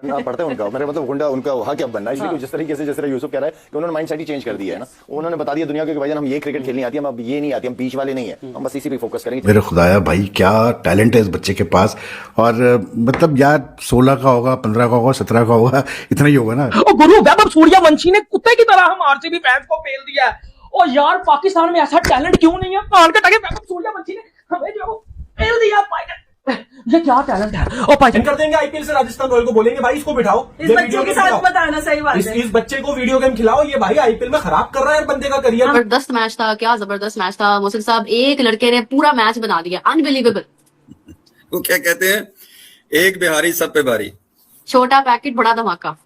पढ़ते हैं उनका मेरे मतलब गुंडा उनका हक अब बनना, इसलिए जिस तरीके से जिस तरह यूसुफ कह रहा है कि उन्होंने माइंड सेट ही चेंज कर दिया है ना, उन्होंने बता दिया दुनिया को कि भाई हम ये क्रिकेट खेलनी आती है, हम अब ये नहीं आती, हम बीच वाले नहीं है, हम बस इसी पे फोकस करेंगे। मेरे खुदाया भाई क्या टैलेंट है इस बच्चे के पास। और मतलब यार 16 का होगा, 15 का होगा, 17 का होगा, इतना ही होगा ना। गुरु वैभव सूर्यवंशी ने कुत्ते की तरह हम आरसीबी फैंस को फेल दिया है। और यार पाकिस्तान में ऐसा टैलेंट क्यों नहीं है? कान के टके वैभव सूर्यवंशी ने हमें जो फेल दिया। ये क्या टैलेंट है? और पाकिस्तान कर देंगे आईपीएल से राजस्थान रॉयल को, बोलेंगे भाई इसको बिठाओ, इस बच्चे के साथ बताना सही बात है। इस बच्चे को वीडियो गेम खिलाओ, ये भाई आईपीएल में खराब कर रहा है बंदे का करियर। जबरदस्त मैच था, क्या जबरदस्त मैच था मोहसिन साहब, एक लड़के ने पूरा मैच बना दिया, अनबिलीवेबल। वो क्या कहते हैं, एक बिहारी सब पे भारी, छोटा पैकेट बड़ा धमाका।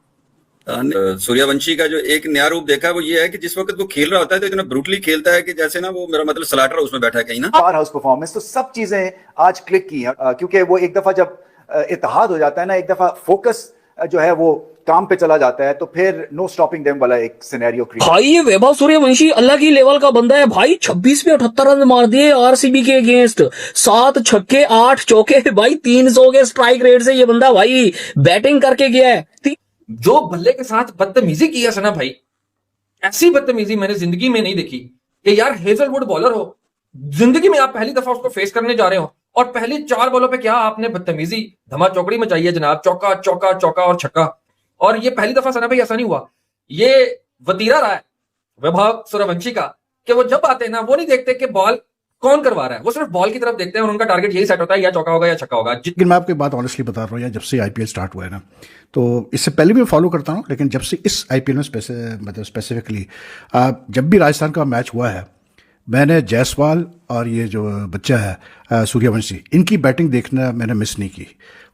सूर्यवंशी का जो एक नया रूप देखा है वो ये है कि जिस वक्त वो खेल रहा होता है तो इतना ब्रूटली खेलता है कि जैसे ना वो मेरा मतलब स्लाटर उसमें बैठा है कहीं ना। पावर हाउस परफॉर्मेंस, तो सब चीजें आज क्लिक की हैं, क्योंकि वो एक दफा जब इत्तेहाद हो जाता है ना, एक दफा फोकस जो है वो काम पे चला जाता है, तो फिर नो स्टॉपिंग देम वाला एक सिनेरियो क्रिएट। भाई ये वैभव सूर्यवंशी अलग ही लेवल का बंदा है भाई। 26 पे 78 रन मार दिए आरसीबी के अगेंस्ट, 7 छक्के 8 चौके भाई, 300 के स्ट्राइक रेट से ये बंदा भाई बैटिंग करके गया है। जो बल्ले के साथ बदतमीजी की है सना भाई, ऐसी बदतमीजी मैंने जिंदगी में नहीं देखी कि यार हेजलवुड बॉलर हो, जिंदगी में आप पहली दफा उसको फेस करने जा रहे हो और पहली 4 बॉलों पे क्या आपने बदतमीजी धमा चौकड़ी मचाई है जनाब, चौका चौका चौका और छक्का। और ये पहली दफा सना भाई ऐसा नहीं हुआ, ये वतीरा रहा है वैभव सूर्यवंशी का कि वो जब आते हैं ना वो नहीं देखते कि बॉल कौन करवा रहा है, वो सिर्फ बॉल की तरफ देखते हैं और उनका टारगेट यही सेट होता है, या चौका होगा या छक्का होगा। लेकिन मैं आपकी बात ऑनेस्टली बता रहा हूँ यार, जब से आईपीएल स्टार्ट हुआ है ना, तो इससे पहले भी मैं फॉलो करता हूँ, लेकिन जब से इस आईपीएल में मतलब स्पेसिफिकली जब भी राजस्थान का मैच हुआ है, मैंने जायसवाल और ये जो बच्चा है सूर्यवंशी, इनकी बैटिंग देखना मैंने मिस नहीं की।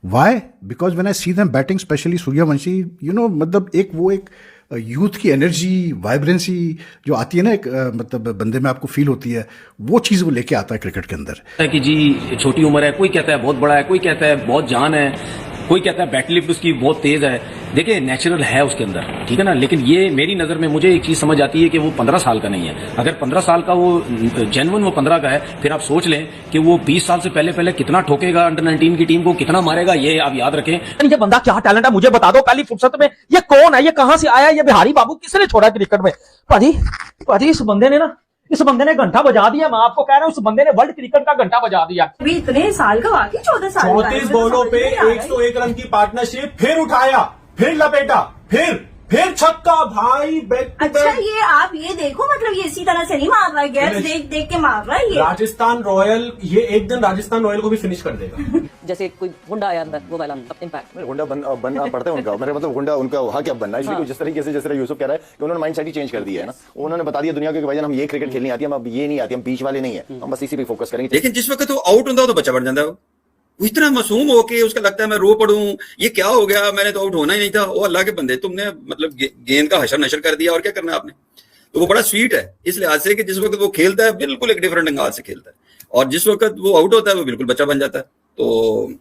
Why? Because when I see them batting, specially Suryavanshi, you know, मतलब एक यूथ की एनर्जी, वाइब्रेंसी जो आती है ना, एक मतलब बंदे में आपको फील होती है, वो चीज़ वो लेके आता है क्रिकेट के अंदर। कि जी छोटी उम्र है, कोई कहता है बहुत बड़ा है, कोई कहता है बहुत जान है, कोई कहता है बैट लिफ्ट उसकी बहुत तेज है। देखिए नेचुरल है उसके अंदर, ठीक है ना, लेकिन ये मेरी नज़र में मुझे एक चीज़ समझ आती है कि वो 15 साल का नहीं है। अगर 15 साल का वो जेन्युइन वो 15 का है, फिर आप सोच लें कि वो 20 साल से पहले कितना ठोकेगा अंडर 19 की टीम को, कितना मारेगा, ये आप याद रखें। ये बंदा क्या टैलेंट है मुझे बता दो पहली फुर्सत में। ये कौन है, ये कहां से आया, ये बिहारी बाबू किसने छोड़ा क्रिकेट में? भाजी इस बंदे ने घंटा बजा दिया, मैं आपको कह रहा हूँ, इस बंदे ने वर्ल्ड क्रिकेट का घंटा बजा दिया। अभी इतने साल का, वाकई 14 साल, 34 बॉलों पे 101 रन की पार्टनरशिप, फिर उठाया, फिर लपेटा, फिर छक्का भाई, बैक टू अच्छा बैक। ये आप ये देखो, मतलब ये इसी तरह से नहीं मार रहा है, गैस देख के मार रहा है ये। राजस्थान रॉयल, ये एक दिन राजस्थान रॉयल को भी फिनिश कर देगा। जैसे कोई गुंडा आया अंदर, वो वाला इम्पैक्ट। गुंडा बनना पड़ता है उनका, मेरे मतलब गुंडा उनका हक अब बनना, इसलिए जिस तरीके से जिस तरह यूसुफ कह रहा है कि उन्होंने माइंड सेट ही चेंज कर दिया है ना, उन्होंने बता दिया दुनिया को कि भाई हम ये क्रिकेट खेलनी आती है, हम अब ये नहीं आती, हम बीच वाले नहीं है, हम बस इसी पे फोकस करेंगे। लेकिन जिस वक्त वो आउट होता है तो बच्चा बढ़ जाता है, वो इतना मासूम होके उसका लगता है मैं रो पड़ूं, ये क्या हो गया, मैंने तो आउट होना ही नहीं था। वो अल्लाह के बंदे, तुमने मतलब गेंद का हशर नशर कर दिया, और क्या करना है आपने। तो वो बड़ा स्वीट है इस लिहाज से कि जिस वक्त वो खेलता है बिल्कुल एक डिफरेंट अंदाज से खेलता है, और जिस वक्त वो आउट होता है वो बिल्कुल बच्चा बन जाता है। तो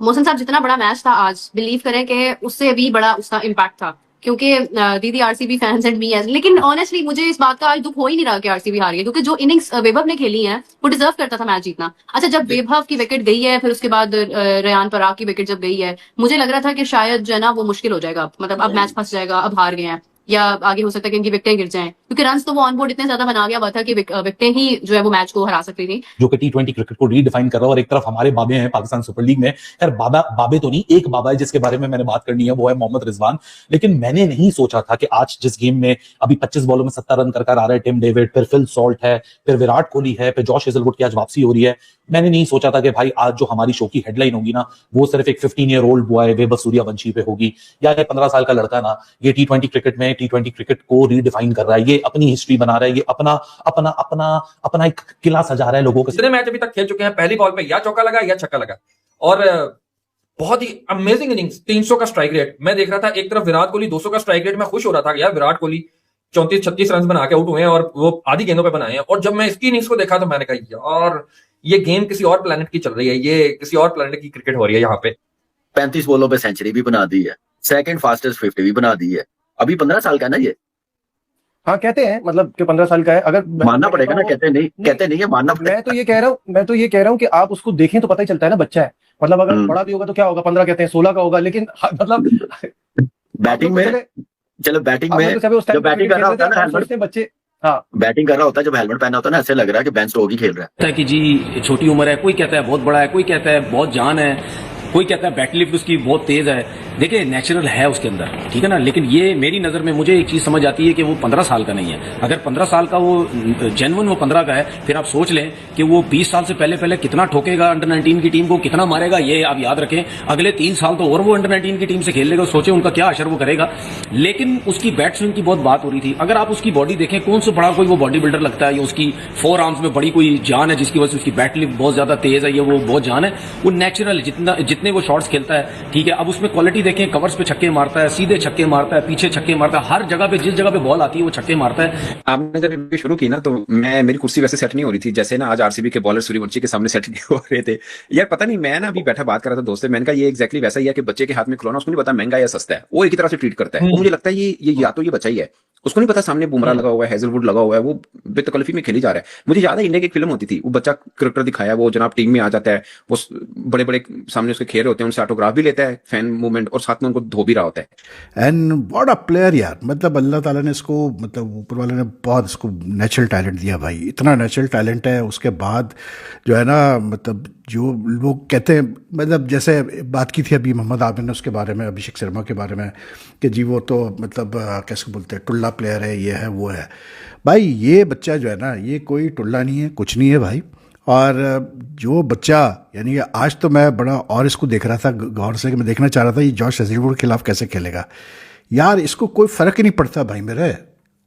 मोहसिन साहब जितना बड़ा मैच था आज, बिलीव करें कि उससे भी बड़ा उसका इम्पैक्ट था, क्योंकि दीदी RCB fans and me as, लेकिन ऑनेस्टली मुझे इस बात का आज दुख हो ही नहीं रहा कि आरसीबी हार गई, क्योंकि जो इनिंग्स वैभव ने खेली है वो डिजर्व करता था मैच जीतना। अच्छा, जब वैभव की विकेट गई है, फिर उसके बाद रेयान पराग की विकेट जब गई है, मुझे लग रहा था कि शायद जो है ना वो मुश्किल हो जाएगा, मतलब अब मैच फंस जाएगा, अब हार गए हैं, या आगे हो सकता है कि इनकी विकेटें गिर जाएं, क्योंकि रन्स तो वो ऑन बोर्ड इतने ज्यादा बना गया हुआ था कि विकेटें ही जो है वो मैच को हरा सकती थी। जो कि T20 क्रिकेट को रीडिफाइन कर रहा है, और एक तरफ हमारे बाबे हैं पाकिस्तान सुपर लीग में। यार बाबे तो नहीं, एक बाबा है जिसके बारे में मैंने बात करनी है, वो है मोहम्मद रिजवान। लेकिन मैंने नहीं सोचा था कि आज जिस गेम में अभी 25 बॉलों में 70 रन कर आ रहा है टिम डेविड, फिर फिल सॉल्ट है, फिर विराट कोहली है, फिर जॉश हेजलवुड की आज वापसी हो रही है, मैंने नहीं सोचा था कि भाई आज जो हमारी शो की हेडलाइन होगी ना, वो सिर्फ एक 15 year old boy Vaibhav Suryavanshi पे होगी, या ये 15 साल का लड़का ना, ये T20 क्रिकेट में T20 क्रिकेट को रीडिफाइन कर रहा है, ये अपनी हिस्ट्री बना रहा है, ये अपना एक किला सजा रहा है लोगों के। जितने मैच अभी तक खेल चुके हैं, पहली बॉल पे या चौका लगा या छक्का लगा, और बहुत ही अमेजिंग इनिंग्स। 300 का स्ट्राइक रेट मैं देख रहा था, एक तरफ विराट कोहली 200 का स्ट्राइक रेट, मैं खुश हो रहा था यार विराट कोहली 34-36 रन बना के आउट हुए हैं, और वो आधी गेंदों पे बनाए हैं। और जब मैं इसकी इनिंग्स को देखा तो मैंने कहा यार ये गेम किसी और प्लेनेट की चल रही है, ये किसी और प्लेनेट की क्रिकेट हो रही है। यहाँ पे 35 बॉलों पे सेंचुरी भी बना दी है, सेकंड फास्टेस्ट 50 भी बना दी है, अभी 15 साल का ना ये। हाँ कहते हैं, मतलब कि 15 साल का है, अगर मानना पड़ेगा ना, कहते नहीं है, मानना पड़ेगा। मैं तो ये कह रहा हूँ कि आप उसको देखें तो पता ही चलता है ना बच्चा है। मतलब अगर बड़ा भी होगा तो क्या होगा, 15 कहते हैं 16 का होगा, लेकिन मतलब बैटिंग में, चलो बैटिंग में जब बैटिंग कर रहा होता है ना हेलमेट, बच्चे, हाँ बैटिंग कर रहा होता है जब हेलमेट पहना होता है ना, ऐसे लग रहा है कि बेन स्टोक्स ही खेल रहा है। कि जी छोटी उम्र है, कोई कहता है बहुत बड़ा है, कोई कहता है बहुत जान है, कोई कहता है बैटल लिफ्ट उसकी बहुत तेज है। देखिए नेचुरल है उसके अंदर, ठीक है ना, लेकिन ये मेरी नजर में मुझे एक चीज समझ आती है कि वो 15 साल का नहीं है। अगर 15 साल का वो जेन्युइन वो 15 का है, फिर आप सोच लें कि वो 20 साल से पहले कितना ठोकेगा अंडर 19 की टीम को, कितना मारेगा। ये आप याद रखें, अगले 3 साल तो और वो अंडर 19 की टीम से खेल लेगा, सोचे उनका क्या असर वो करेगा। लेकिन उसकी बैट स्विंग की बहुत बात हो रही थी। अगर आप उसकी बॉडी देखें, कौन सा बड़ा कोई वो बॉडी बिल्डर लगता है या उसकी 4 आर्म्स में बड़ी कोई जान है जिसकी वजह से उसकी बैट लिफ्ट बहुत ज्यादा तेज है, या वो बहुत जान है। वो नेचुरल जितने वो शॉट्स खेलता है, ठीक है। अब उसमें क्वालिटी देखें, कवर्स पे छक्के मारता है, सीधे छक्के मारता है, पीछे छक्के मारता है, हर जगह पे जिस जगह पे बॉल आती है वो छक्के मारता है। आपने जब ये शुरू की ना तो मेरी कुर्सी वैसे सेट नहीं हो रही थी, जैसे ना आज आरसीबी के बॉलर सूर्यवंशी के सामने सेट नहीं हो रहे थे यार। पता नहीं, मैं ना अभी बैठा बात कर रहा था दोस्त से, मैंने कहा ये एग्जैक्टली वैसा ही है कि बच्चे के हाथ में खिलौना, उसको नहीं पता महंगा या सस्ता है, वो एक ही तरह से ट्रीट करता है। मुझे लगता है ये या तो ये बच्चा ही है, उसको नहीं पता सामने बुमराह लगा हुआ है, हेजलवुड लगा हुआ है, वो बेतकल्लफी में खेली जा रहा है। मुझे याद है इंडिया की एक फिल्म होती थी, वो बच्चा क्रिकेटर दिखाया, वो जनाब टीम में आ जाता है, वो बड़े बड़े सामने उसके खेल होते हैं, उनसे ऑटोग्राफ भी लेता है, फैन मूवमेंट, और साथ में उनको धो भी रहा होता है। एंड व्हाट अ प्लेयर यार, मतलब अल्लाह ताला ने इसको, मतलब ऊपर वाले ने बहुत इसको नेचुरल टैलेंट दिया भाई, इतना नेचुरल टैलेंट है। उसके बाद जो है ना, मतलब जो लोग कहते हैं, मतलब जैसे बात की थी अभी मोहम्मद आमिर ने उसके बारे में, अभिषेक शर्मा के बारे में, कि जी वो तो मतलब कैसे बोलते हैं, टुल्ला प्लेयर है, ये है वो है। भाई ये बच्चा जो है ना, ये कोई टुल्ला नहीं है, कुछ नहीं है भाई। और जो बच्चा, यानी कि आज तो मैं बड़ा और इसको देख रहा था गौर से, कि मैं देखना चाह रहा था ये जॉश हेजलवुड के खिलाफ कैसे खेलेगा यार। इसको कोई फ़र्क ही नहीं पड़ता भाई मेरे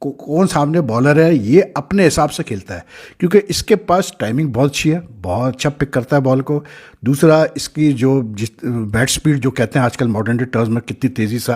कौन सामने बॉलर है, ये अपने हिसाब से खेलता है, क्योंकि इसके पास टाइमिंग बहुत अच्छी है, बहुत अच्छा पिक करता है बॉल को। दूसरा, इसकी जो बैट स्पीड जो कहते हैं आजकल मॉडर्न डे टर्म्स में, कितनी तेज़ी से